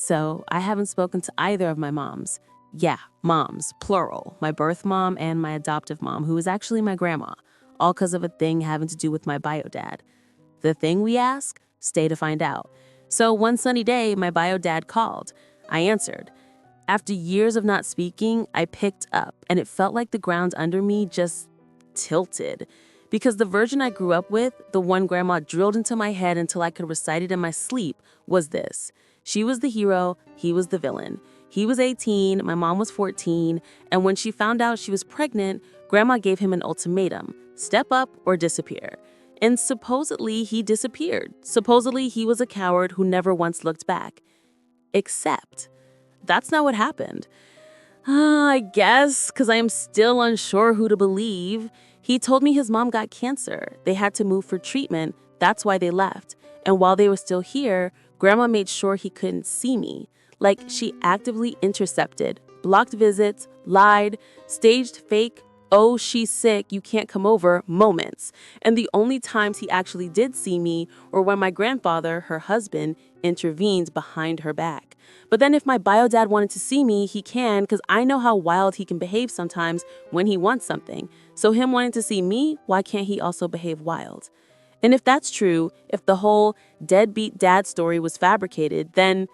So I haven't spoken to either of my moms. Yeah, moms, plural. My birth mom and my adoptive mom, who is actually my grandma, all because of a thing having to do with my bio dad. The thing we ask? Stay to find out. So one sunny day, my bio dad called. I answered. After years of not speaking, I picked up, and it felt like the ground under me just tilted. Because the version I grew up with, the one grandma drilled into my head until I could recite it in my sleep, was this. She was the hero, he was the villain. He was 18, my mom was 14, and when she found out she was pregnant, grandma gave him an ultimatum: step up or disappear. And supposedly he disappeared. Supposedly he was a coward who never once looked back. Except that's not what happened. I guess, because I am still unsure who to believe. He told me his mom got cancer. They had to move for treatment. That's why they left. And while they were still here, grandma made sure he couldn't see me. Like, she actively intercepted, blocked visits, lied, staged fake, "oh, she's sick, you can't come over" moments. And the only times he actually did see me were when my grandfather, her husband, intervened behind her back. But then if my bio dad wanted to see me, he can, because I know how wild he can behave sometimes when he wants something. So him wanting to see me, why can't he also behave wild? And if that's true, if the whole deadbeat dad story was fabricated, then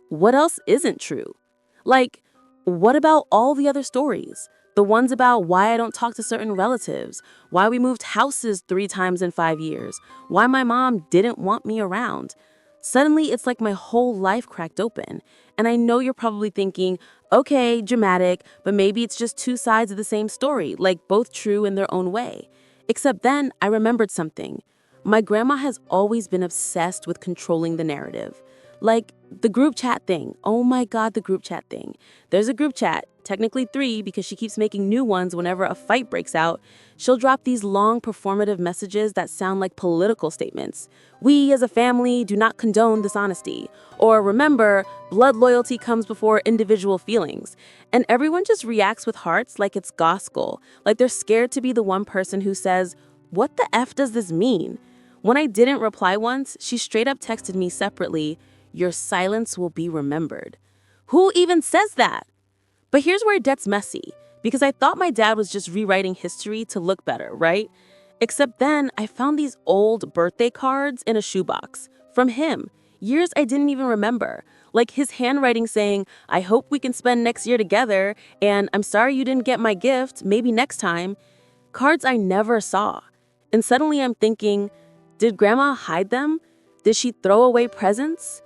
what else isn't true? Like, what about all the other stories? The ones about why I don't talk to certain relatives, why we moved houses 3 times in 5 years, why my mom didn't want me around. Suddenly, it's like my whole life cracked open. And I know you're probably thinking, okay, dramatic, but maybe it's just 2 sides of the same story, like both true in their own way. Except then I remembered something. My grandma has always been obsessed with controlling the narrative. Like the group chat thing. Oh my God, the group chat thing. There's a group chat, technically 3 because she keeps making new ones whenever a fight breaks out. She'll drop these long performative messages that sound like political statements. We as a family do not condone dishonesty. Or remember, blood loyalty comes before individual feelings. And everyone just reacts with hearts like it's gospel. Like they're scared to be the one person who says, "What the F does this mean?" When I didn't reply once, she straight up texted me separately, "Your silence will be remembered." Who even says that? But here's where it gets messy, because I thought my dad was just rewriting history to look better, right? Except then I found these old birthday cards in a shoebox from him, years I didn't even remember. Like his handwriting saying, "I hope we can spend next year together," and "I'm sorry you didn't get my gift, maybe next time." Cards I never saw. And suddenly I'm thinking, did grandma hide them? Did she throw away presents?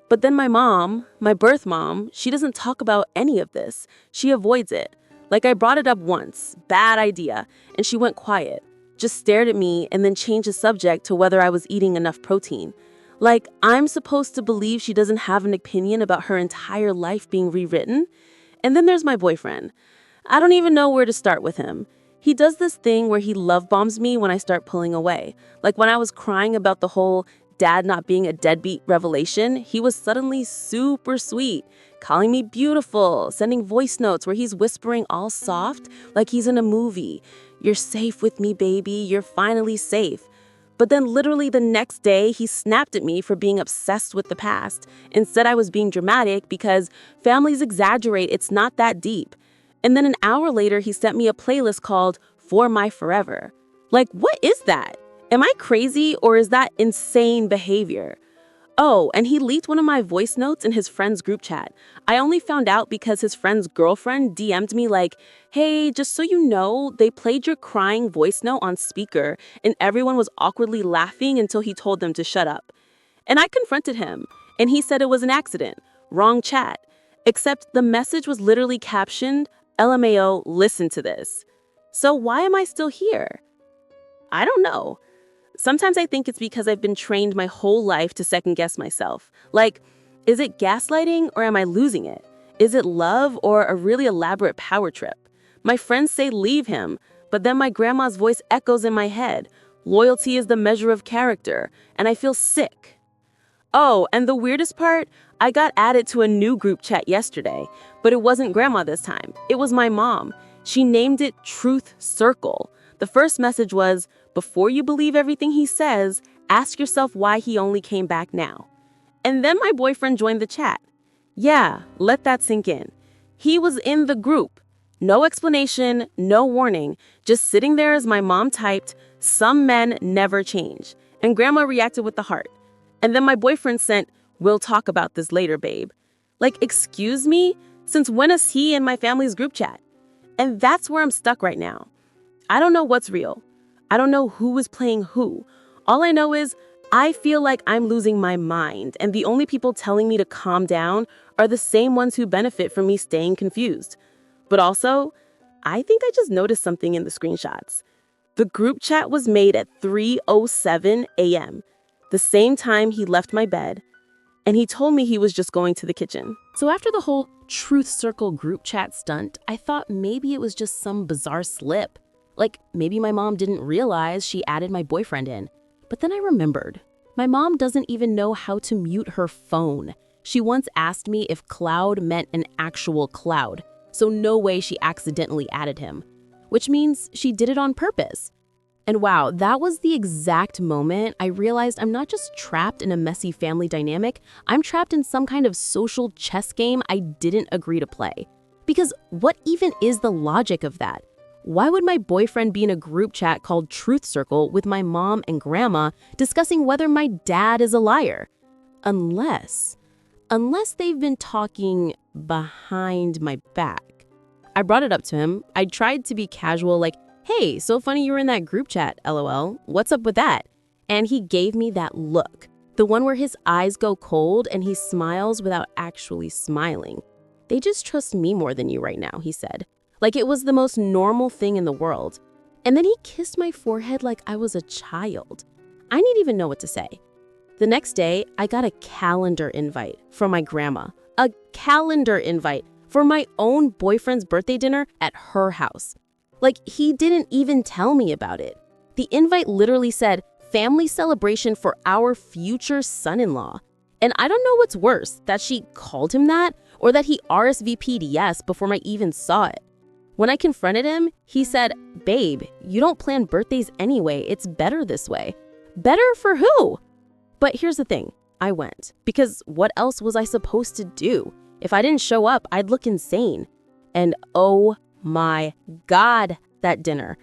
But then my mom, my birth mom, she doesn't talk about any of this. She avoids it. Like I brought it up once, bad idea, and she went quiet, just stared at me and then changed the subject to whether I was eating enough protein. Like I'm supposed to believe she doesn't have an opinion about her entire life being rewritten? And then there's my boyfriend. I don't even know where to start with him. He does this thing where he love bombs me when I start pulling away. Like when I was crying about the whole dad not being a deadbeat revelation, he was suddenly super sweet, calling me beautiful, sending voice notes where he's whispering all soft like he's in a movie. "You're safe with me, baby. You're finally safe." But then literally the next day, he snapped at me for being obsessed with the past and said I was being dramatic because families exaggerate, it's not that deep. And then an hour later, he sent me a playlist called For My Forever. Like, what is that? Am I crazy or is that insane behavior? Oh, and he leaked one of my voice notes in his friend's group chat. I only found out because his friend's girlfriend DM'd me like, "Hey, just so you know, they played your crying voice note on speaker and everyone was awkwardly laughing until he told them to shut up." And I confronted him, and he said it was an accident, wrong chat. Except the message was literally captioned, "LMAO, listen to this." So why am I still here? I don't know. Sometimes I think it's because I've been trained my whole life to second guess myself. Like, is it gaslighting or am I losing it? Is it love or a really elaborate power trip? My friends say leave him, but then my grandma's voice echoes in my head. Loyalty is the measure of character, and I feel sick. Oh, and the weirdest part, I got added to a new group chat yesterday, but it wasn't grandma this time. It was my mom. She named it Truth Circle. The first message was, "Before you believe everything he says, ask yourself why he only came back now." And then my boyfriend joined the chat. Yeah, let that sink in. He was in the group. No explanation, no warning, just sitting there as my mom typed, "Some men never change." And grandma reacted with the heart. And then my boyfriend sent, "We'll talk about this later, babe." Like, excuse me? Since when is he in my family's group chat? And that's where I'm stuck right now. I don't know what's real. I don't know who is playing who. All I know is I feel like I'm losing my mind, and the only people telling me to calm down are the same ones who benefit from me staying confused. But also, I think I just noticed something in the screenshots. The group chat was made at 3:07 a.m., the same time he left my bed, and he told me he was just going to the kitchen. So after the whole Truth Circle group chat stunt, I thought maybe it was just some bizarre slip. Like, maybe my mom didn't realize she added my boyfriend in. But then I remembered. My mom doesn't even know how to mute her phone. She once asked me if cloud meant an actual cloud, so no way she accidentally added him. Which means she did it on purpose. And wow, that was the exact moment I realized I'm not just trapped in a messy family dynamic, I'm trapped in some kind of social chess game I didn't agree to play. Because what even is the logic of that? Why would my boyfriend be in a group chat called Truth Circle with my mom and grandma discussing whether my dad is a liar? Unless they've been talking behind my back. I brought it up to him. I tried to be casual, like, "Hey, so funny you were in that group chat, LOL. What's up with that?" And he gave me that look, the one where his eyes go cold and he smiles without actually smiling. "They just trust me more than you right now," he said. Like it was the most normal thing in the world. And then he kissed my forehead like I was a child. I didn't even know what to say. The next day, I got a calendar invite from my grandma. A calendar invite for my own boyfriend's birthday dinner at her house. Like, he didn't even tell me about it. The invite literally said, "Family celebration for our future son-in-law." And I don't know what's worse, that she called him that or that he RSVP'd yes before I even saw it. When I confronted him, he said, "Babe, you don't plan birthdays anyway. It's better this way." Better for who? But here's the thing. I went. Because what else was I supposed to do? If I didn't show up, I'd look insane. And oh my God, that dinner.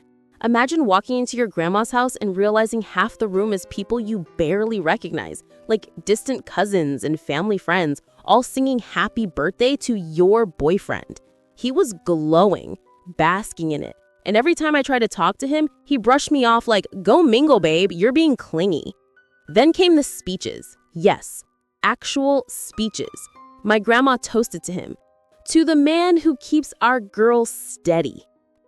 Imagine walking into your grandma's house and realizing half the room is people you barely recognize, like distant cousins and family friends, all singing happy birthday to your boyfriend. He was glowing, basking in it. And every time I tried to talk to him, he brushed me off like, "Go mingle, babe, you're being clingy." Then came the speeches. Yes, actual speeches. My grandma toasted to him. "To the man who keeps our girl steady."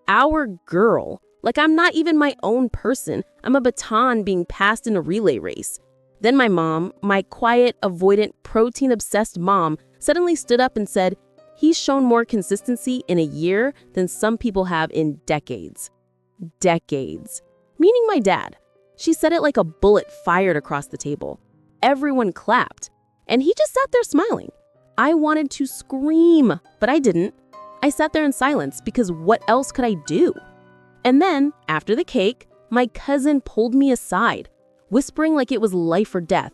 Our girl. Like I'm not even my own person. I'm a baton being passed in a relay race. Then my mom, my quiet, avoidant, protein-obsessed mom, suddenly stood up and said, "He's shown more consistency in a year than some people have in decades." Decades. Meaning my dad. She said it like a bullet fired across the table. Everyone clapped. And he just sat there smiling. I wanted to scream, but I didn't. I sat there in silence because what else could I do? And then, after the cake, my cousin pulled me aside, whispering like it was life or death.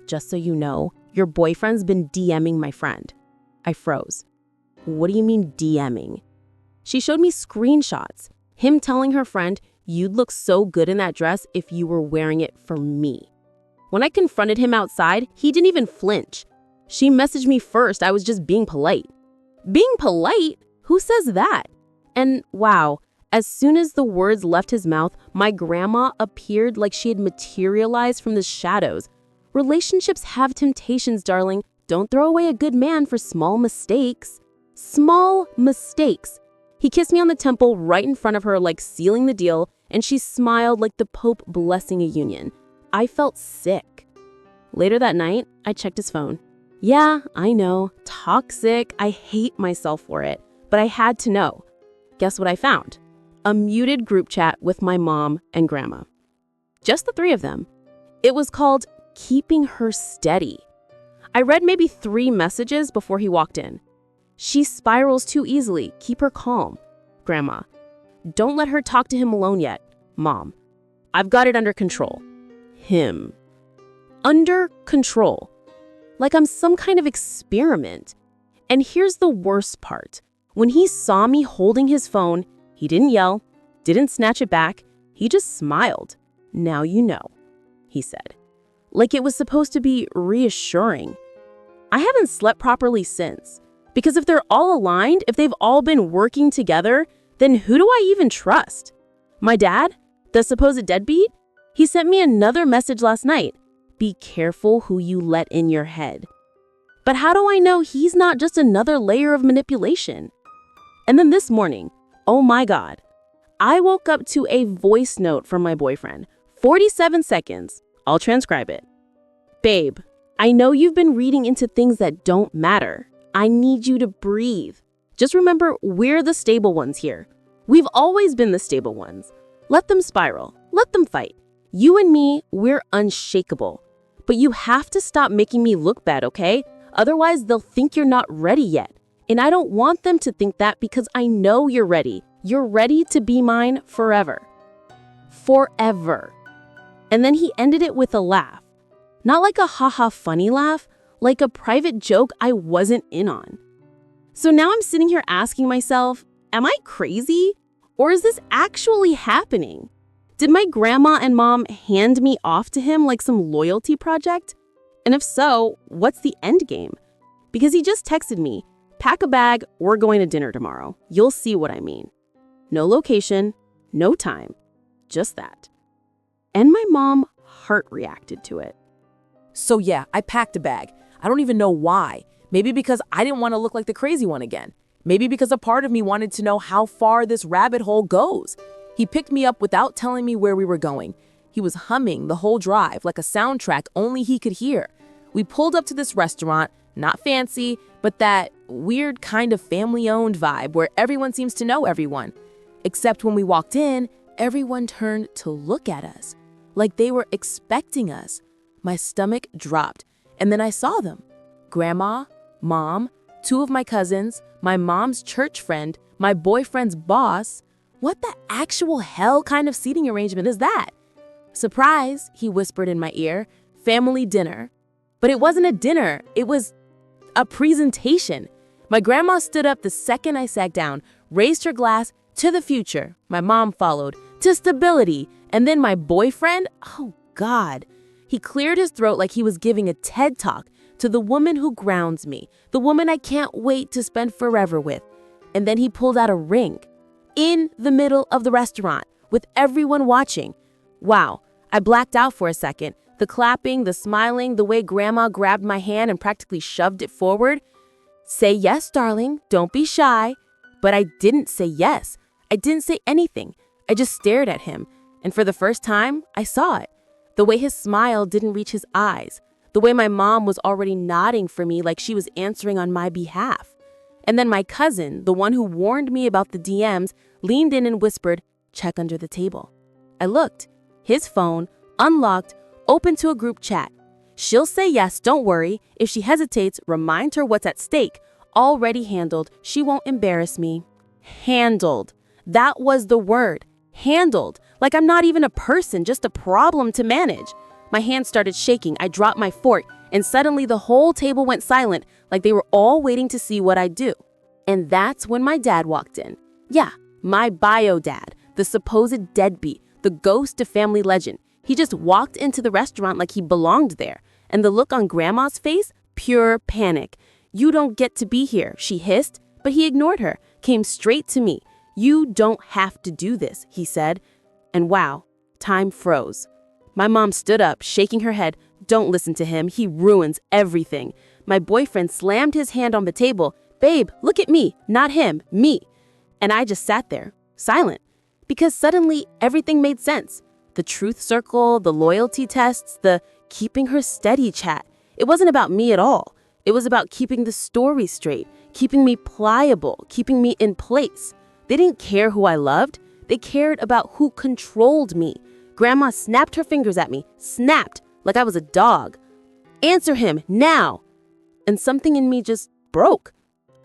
"Just so you know, your boyfriend's been DMing my friend." I froze. "What do you mean DMing?" She showed me screenshots. Him telling her friend, "You'd look so good in that dress if you were wearing it for me." When I confronted him outside, he didn't even flinch. She messaged me first. I was just being polite. Being polite? Who says that? And wow, as soon as the words left his mouth, my grandma appeared like she had materialized from the shadows. Relationships have temptations, darling. Don't throw away a good man for small mistakes. Small mistakes. He kissed me on the temple right in front of her like sealing the deal, and she smiled like the Pope blessing a union. I felt sick. Later that night, I checked his phone. Yeah, I know, toxic. I hate myself for it, but I had to know. Guess what I found? A muted group chat with my mom and grandma. Just the three of them. It was called Keeping Her Steady. I read maybe 3 messages before he walked in. "She spirals too easily. Keep her calm." Grandma. "Don't let her talk to him alone yet." Mom. "I've got it under control." Him. Under control. Like I'm some kind of experiment. And here's the worst part. When he saw me holding his phone, he didn't yell, didn't snatch it back. He just smiled. "Now you know," he said. Like it was supposed to be reassuring. I haven't slept properly since. Because if they're all aligned, if they've all been working together, then who do I even trust? My dad? The supposed deadbeat? He sent me another message last night. Be careful who you let in your head. But how do I know he's not just another layer of manipulation? And then this morning, oh my God, I woke up to a voice note from my boyfriend. 47 seconds. I'll transcribe it. "Babe, I know you've been reading into things that don't matter. I need you to breathe. Just remember, we're the stable ones here. We've always been the stable ones. Let them spiral. Let them fight. You and me, we're unshakable. But you have to stop making me look bad, okay? Otherwise, they'll think you're not ready yet. And I don't want them to think that because I know you're ready. You're ready to be mine forever." Forever. And then he ended it with a laugh. Not like a haha funny laugh, like a private joke I wasn't in on. So now I'm sitting here asking myself, am I crazy? Or is this actually happening? Did my grandma and mom hand me off to him like some loyalty project? And if so, what's the end game? Because he just texted me, "Pack a bag, we're going to dinner tomorrow. You'll see what I mean." No location, no time, just that. And my mom heart reacted to it. "So yeah, I packed a bag. I don't even know why. Maybe because I didn't want to look like the crazy one again. Maybe because a part of me wanted to know how far this rabbit hole goes. He picked me up without telling me where we were going. He was humming the whole drive like a soundtrack only he could hear. We pulled up to this restaurant, not fancy, but that weird kind of family-owned vibe where everyone seems to know everyone. Except when we walked in, everyone turned to look at us, like they were expecting us. My stomach dropped, and then I saw them. Grandma, Mom, 2 of my cousins, my mom's church friend, my boyfriend's boss. What the actual hell kind of seating arrangement is that? "Surprise," he whispered in my ear, "family dinner." But it wasn't a dinner, it was a presentation. My grandma stood up the second I sat down, raised her glass to the future. My mom followed, to stability. And then my boyfriend, oh God. He cleared his throat like he was giving a TED Talk to the woman who grounds me, the woman I can't wait to spend forever with. And then he pulled out a ring in the middle of the restaurant with everyone watching. Wow, I blacked out for a second. The clapping, the smiling, the way grandma grabbed my hand and practically shoved it forward. "Say yes, darling, don't be shy." But I didn't say yes. I didn't say anything. I just stared at him. And for the first time, I saw it. The way his smile didn't reach his eyes. The way my mom was already nodding for me like she was answering on my behalf. And then my cousin, the one who warned me about the DMs, leaned in and whispered, "Check under the table." I looked. His phone, unlocked, open to a group chat. "She'll say yes, don't worry. If she hesitates, remind her what's at stake. Already handled. She won't embarrass me." Handled. That was the word. Handled. Like I'm not even a person, just a problem to manage. My hand started shaking. I dropped my fork, and suddenly the whole table went silent, like they were all waiting to see what I'd do. And that's when my dad walked in. Yeah, my bio dad, the supposed deadbeat, the ghost of family legend. He just walked into the restaurant like he belonged there. And the look on grandma's face, pure panic. "You don't get to be here," she hissed, but he ignored her, came straight to me. "You don't have to do this," he said. And wow, time froze. My mom stood up, shaking her head. "Don't listen to him. He ruins everything." My boyfriend slammed his hand on the table. "Babe, look at me, not him, me." And I just sat there, silent, because suddenly everything made sense. The truth circle, the loyalty tests, the keeping her steady chat. It wasn't about me at all. It was about keeping the story straight, keeping me pliable, keeping me in place. They didn't care who I loved. They cared about who controlled me. Grandma snapped her fingers at me, snapped, like I was a dog. "Answer him, now!" And something in me just broke.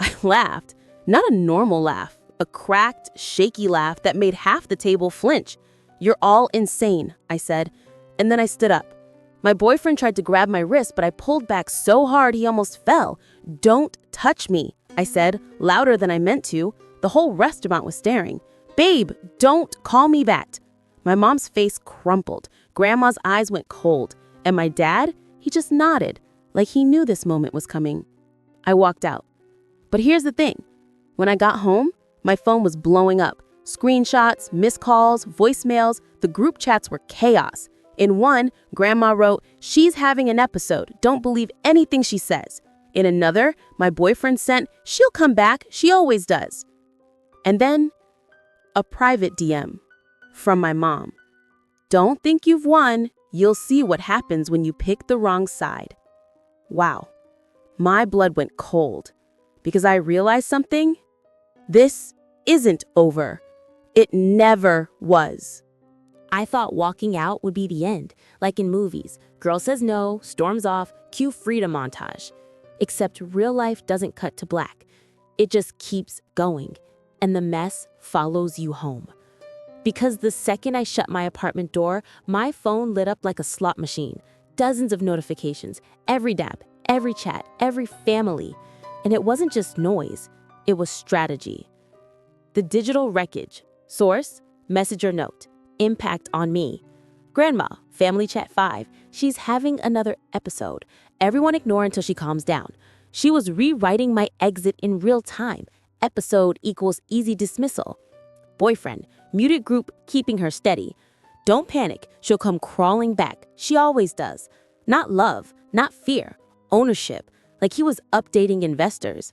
I laughed, not a normal laugh, a cracked, shaky laugh that made half the table flinch. "You're all insane," I said, and then I stood up. My boyfriend tried to grab my wrist, but I pulled back so hard he almost fell, "Don't touch me," I said, louder than I meant to. The whole restaurant was staring. "Babe, don't call me that." My mom's face crumpled. Grandma's eyes went cold. And my dad, he just nodded, like he knew this moment was coming. I walked out. But here's the thing. When I got home, my phone was blowing up. Screenshots, missed calls, voicemails, the group chats were chaos. In one, Grandma wrote, "She's having an episode. Don't believe anything she says." In another, my boyfriend sent, "She'll come back. She always does." And then, a private DM from my mom. "Don't think you've won. You'll see what happens when you pick the wrong side." Wow. My blood went cold because I realized something. This isn't over. It never was. I thought walking out would be the end, like in movies. Girl says no, storms off, cue freedom montage. Except real life doesn't cut to black. It just keeps going, and the mess follows you home. Because the second I shut my apartment door, my phone lit up like a slot machine. Dozens of notifications, every dap, every chat, every family. And it wasn't just noise, it was strategy. The digital wreckage. Source, message or note. Impact on me. Grandma, family chat 5. She's having another episode. Everyone ignore until she calms down. She was rewriting my exit in real time. Episode equals easy dismissal. Boyfriend, muted group keeping her steady. Don't panic, she'll come crawling back. She always does. Not love, not fear, ownership, like he was updating investors.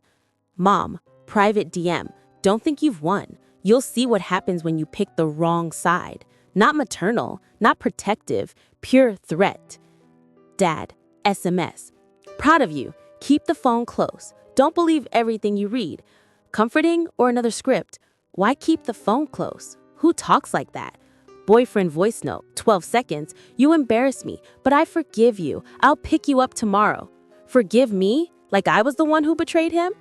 Mom, private DM, don't think you've won. You'll see what happens when you pick the wrong side. Not maternal, not protective, pure threat. Dad, SMS, proud of you. Keep the phone close. Don't believe everything you read. Comforting or another script? Why keep the phone close? Who talks like that? Boyfriend voice note, 12 seconds. You embarrass me, but I forgive you. I'll pick you up tomorrow. Forgive me? Like I was the one who betrayed him?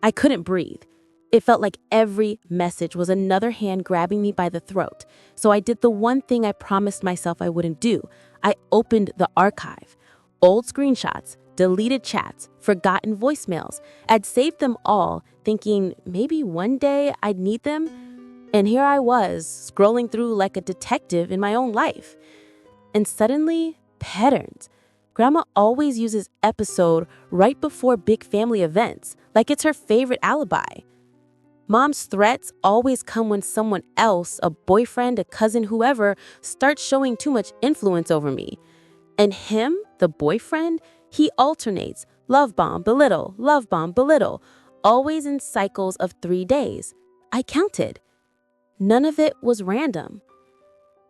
I couldn't breathe. It felt like every message was another hand grabbing me by the throat. So I did the one thing I promised myself I wouldn't do. I opened the archive. Old screenshots, deleted chats, forgotten voicemails. I'd saved them all, thinking maybe one day I'd need them. And here I was, scrolling through like a detective in my own life. And suddenly, patterns. Grandma always uses episode right before big family events, like it's her favorite alibi. Mom's threats always come when someone else, a boyfriend, a cousin, whoever, starts showing too much influence over me. And him, the boyfriend, he alternates. Love bomb, belittle, always in cycles of 3 days. I counted. None of it was random.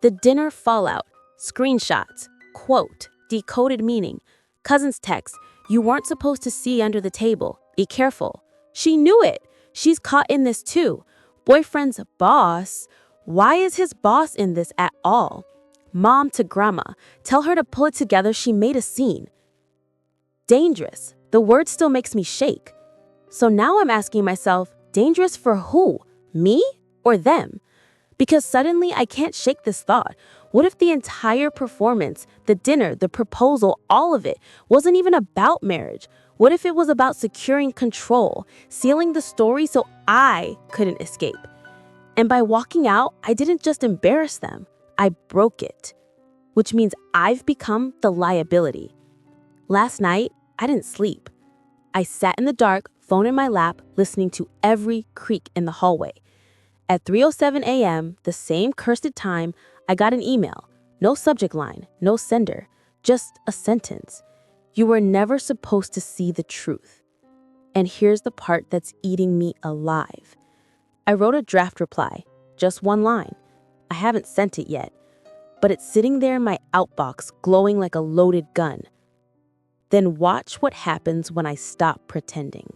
The dinner fallout, screenshots, quote, decoded meaning. Cousin's text, "You weren't supposed to see under the table. Be careful." She knew it. She's caught in this too. Boyfriend's boss. Why is his boss in this at all? Mom to grandma. Tell her to pull it together. She made a scene. Dangerous. The word still makes me shake. So now I'm asking myself, dangerous for who? Me or them? Because suddenly I can't shake this thought. What if the entire performance, the dinner, the proposal, all of it, wasn't even about marriage? What if it was about securing control, sealing the story so I couldn't escape? And by walking out, I didn't just embarrass them, I broke it. Which means I've become the liability. Last night, I didn't sleep. I sat in the dark, phone in my lap, listening to every creak in the hallway. At 3:07 a.m., the same cursed time, I got an email. No subject line, no sender, just a sentence. You were never supposed to see the truth. And here's the part that's eating me alive. I wrote a draft reply, just one line. I haven't sent it yet, but it's sitting there in my outbox, glowing like a loaded gun. Then watch what happens when I stop pretending.